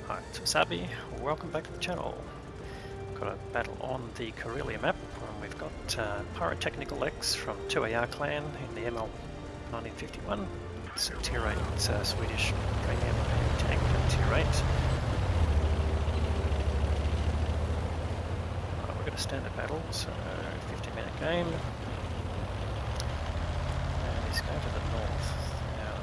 Hi, it's Wasabi. Welcome back to the channel. Got a battle on the Karelia map. We've got PyrothechnicalX from 2AR clan in the Emil 1951. It's a tier 8 Swedish premium tank at tier 8. We've got a standard battle, so 50-minute game. And he's going to the north. Now,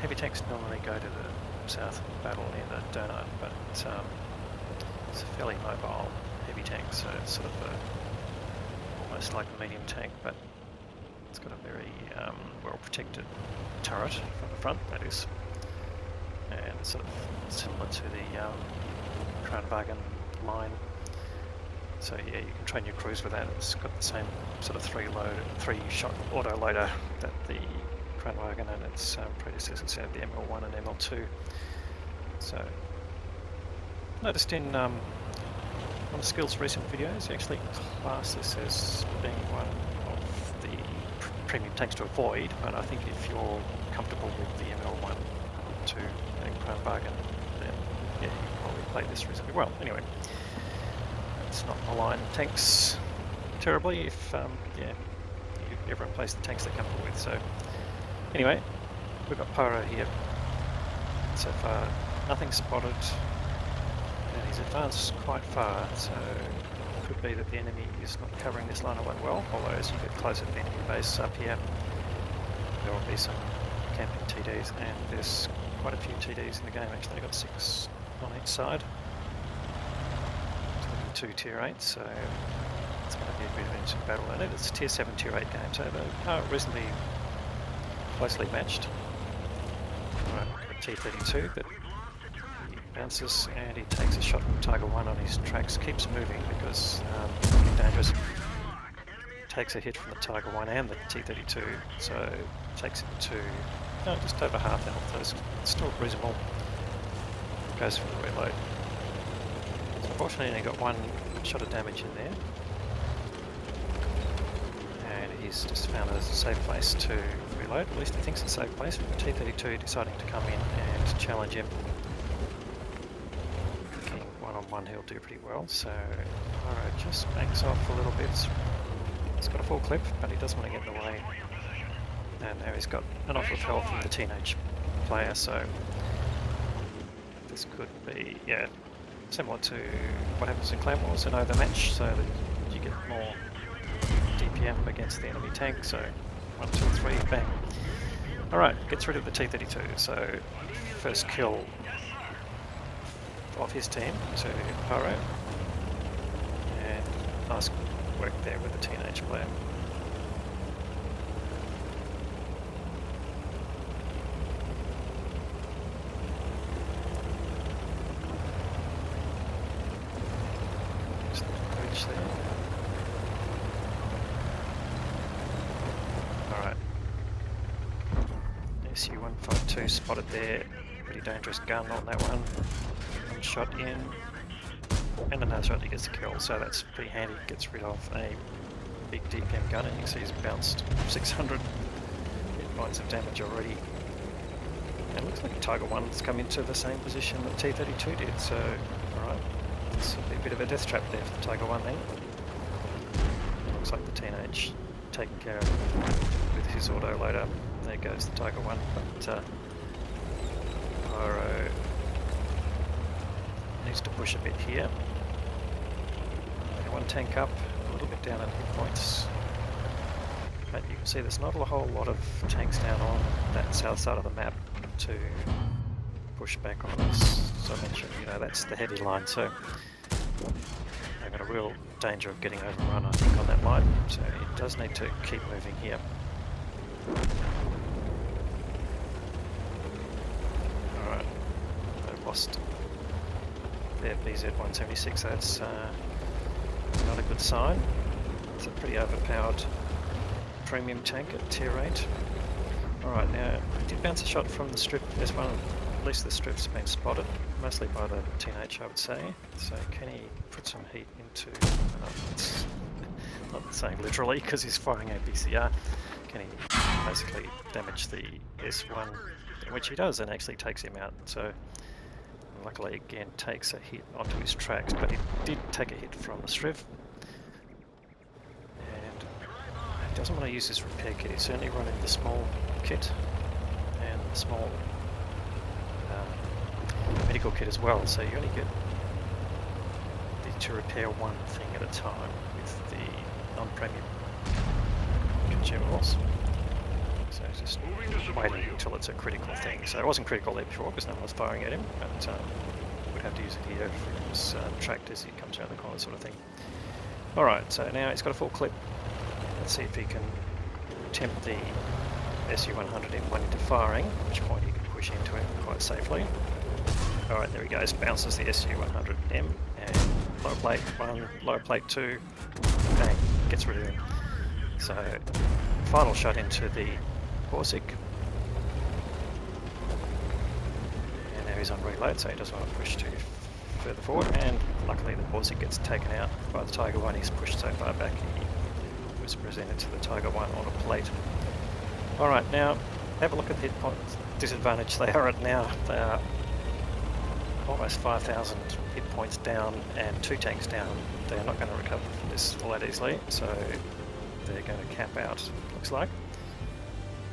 heavy tanks normally go to the south of the battle near the donut, but it's a fairly mobile heavy tank, so it's sort of almost like a medium tank, but it's got a very well protected turret from the front, that is, and it's sort of similar to the Kranwagen line. So yeah, you can train your crews with that. It's got the same sort of three-shot auto loader that the Kranwagen and its predecessors had, the ML1 and ML2. So, noticed in one of Skill's recent videos, he actually classed this as being one of the premium tanks to avoid, but I think if you're comfortable with the ML1, 2 and Kranwagen, then yeah, you can probably play this reasonably well. Anyway, it's not align tanks terribly if everyone plays the tanks they're comfortable with. So anyway, we've got Pyro here. So far, nothing spotted, and he's advanced quite far, so it could be that the enemy is not covering this line of one well, although as you get closer to the enemy base up here, there will be some camping TDs, and there's quite a few TDs in the game actually. I've got 6 on each side, 2 tier 8, so it's going to be a bit of an interesting battle, and it's a tier 7, tier 8 game, so they are reasonably closely matched. Right, T32, but he bounces and he takes a shot from Tiger 1 on his tracks, keeps moving because it's dangerous. Takes a hit from the Tiger 1 and the T32, so takes him to just over half health. So it's still reasonable. Goes for the reload. So unfortunately, he got 1 shot of damage in there, and he's just found a safe place to reload. At least he thinks it's a safe place, with the T32 deciding to come in and challenge him. Thinking one-on-one he'll do pretty well, so Pyro just banks off a little bit. He's got a full clip, but he doesn't want to get in the way. And now he's got an offer of help from the teenage player, so this could be, yeah, similar to what happens in Clan Wars, an overmatch, so that you get more DPM against the enemy tank. So 1, 2, 3, bang. Alright, gets rid of the T32, so first kill of his team to Pyro, and nice work there with the teenage player. Just the bridge there. Alright. SU-152 spotted there. Pretty dangerous gun on that one. 1 shot in, and another shot he gets a kill, so that's pretty handy. Gets rid of a big DPM gun, and you can see he's bounced 600 hit points of damage already. And it looks like Tiger 1's come into the same position that T32 did, so alright. This will be a bit of a death trap there for Tiger 1 then. It looks like the teenage taken care of with his auto loader. There goes the Tiger 1, but Pyro needs to push a bit here. 1 tank up, a little bit down on hit points. But you can see there's not a whole lot of tanks down on that south side of the map to push back on us. As I mentioned, that's the heavy line, so they've got a real danger of getting overrun, I think, on that line. So it does need to keep moving here. Alright, they've lost their BZ-176, that's not a good sign. It's a pretty overpowered premium tank at tier 8. Alright, now I did bounce a shot from the strip. There's one, at least the strip's been spotted, mostly by the teenage, I would say. So can he put some heat into, it's not saying literally because he's firing a PCR, can he basically damage the S1, which he does, and actually takes him out. So luckily again takes a hit onto his tracks, but he did take a hit from the Striv. And he doesn't want to use his repair kit, he's certainly running the small kit and the small medical kit as well, so you only get to repair one thing at a time with the non-premium consumables. So just waiting until it's a critical thing. So it wasn't critical there before because no one was firing at him, but we'd have to use it here if it was tracked as he comes around the corner, sort of thing. Alright, so now he's got a full clip. Let's see if he can tempt the SU-100 M1 into firing, at which point he can push into him quite safely. Alright, there he goes, bounces the SU-100M, and low plate 1, low plate 2, bang, gets rid of him. So, final shot into the Borsig. And now he's on reload, so he doesn't want to push too further forward, and luckily the Borsig gets taken out by the Tiger 1. He's pushed so far back he was presented to the Tiger 1 on a plate. Alright, now have a look at the hit point disadvantage they are at now. They are almost 5,000 hit points down and 2 tanks down. They are not going to recover from this all that easily, so they're going to cap out, looks like.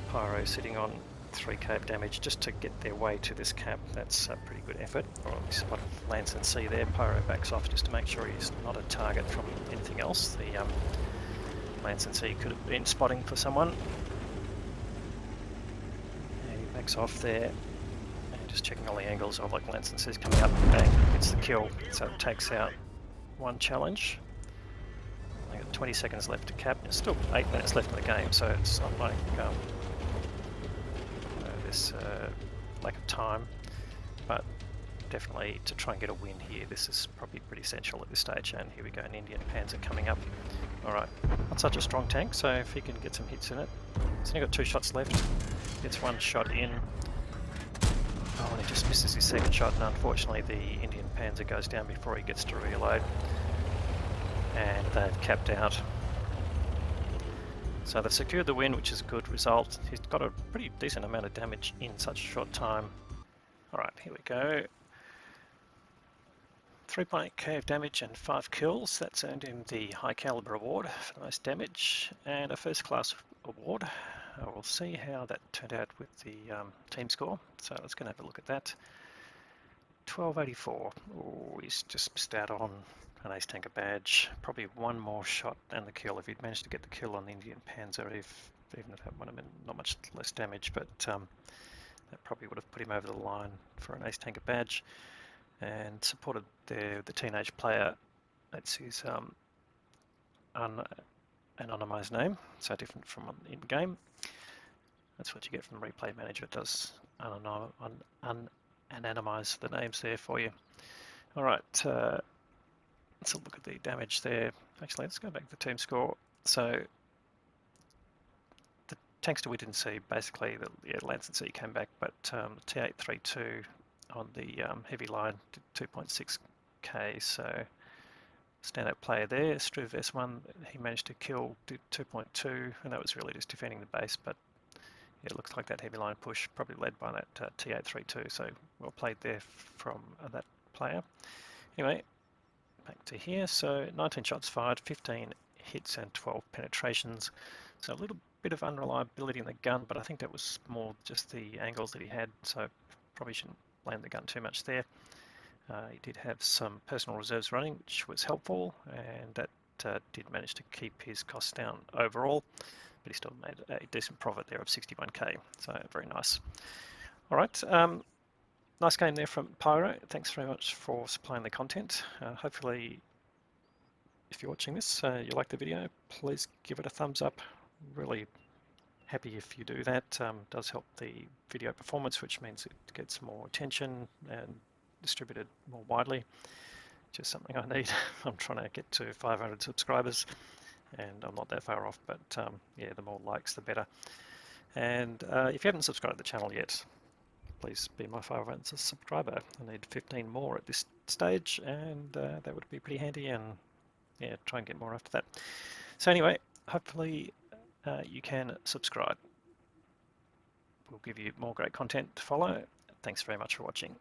Pyro sitting on 3k of damage just to get their way to this cap. That's a pretty good effort. Or we spot Lance and C there. Pyro backs off just to make sure he's not a target from anything else. The Lance and C could have been spotting for someone. And he backs off there. Just checking all the angles of like Lance and C's coming up, bang, gets the kill, so it takes out one challenge. I got 20 seconds left to cap. There's still 8 minutes left in the game, so it's not like this lack of time, but definitely to try and get a win here, this is probably pretty essential at this stage. And here we go, an Indian Panzer coming up. Alright, not such a strong tank, so if he can get some hits in it. He's only got 2 shots left, gets 1 shot in. Oh, and he just misses his second shot, and unfortunately the Indian Panzer goes down before he gets to reload. And they've capped out. So they've secured the win, which is a good result. He's got a pretty decent amount of damage in such a short time. Alright, here we go. 3.8k of damage and 5 kills. That's earned him the High Caliber Award for the most damage, and a First Class Award. We'll see how that turned out with the team score. So let's go and have a look at that. 1284. Oh, he's just missed out on an Ace Tanker badge. Probably one more shot and the kill. If he'd managed to get the kill on the Indian Panzer, even if that would have been not much less damage, but that probably would have put him over the line for an Ace Tanker badge. And supported the teenage player. That's his anonymized name, so different from in-game. That's what you get from the replay manager. It does anonymize the names there for you. Alright, let's have a look at the damage there. Actually, let's go back to the team score. So, the tanks that we didn't see, basically, the Lance and C came back, but T832 on the heavy line did 2.6k, so standout player there. Striv S1, he managed to kill, did 2.2, and that was really just defending the base, but yeah, it looks like that heavy line push probably led by that T832, so well played there from that player. Anyway, back to here, so 19 shots fired, 15 hits and 12 penetrations, so a little bit of unreliability in the gun, but I think that was more just the angles that he had, so probably shouldn't blame the gun too much there. He did have some personal reserves running, which was helpful, and that did manage to keep his costs down overall, but he still made a decent profit there of 61k, so very nice. Alright, nice game there from Pyro. Thanks very much for supplying the content. Hopefully, if you're watching this, you like the video, please give it a thumbs up. Really happy if you do that. Does help the video performance, which means it gets more attention and distributed more widely. Just something I need. I'm trying to get to 500 subscribers, and I'm not that far off, but yeah, the more likes the better. And if you haven't subscribed to the channel yet, please be my 500th subscriber. I need 15 more at this stage, and that would be pretty handy, and yeah, try and get more after that. So anyway, hopefully you can subscribe. We'll give you more great content to follow. Thanks very much for watching.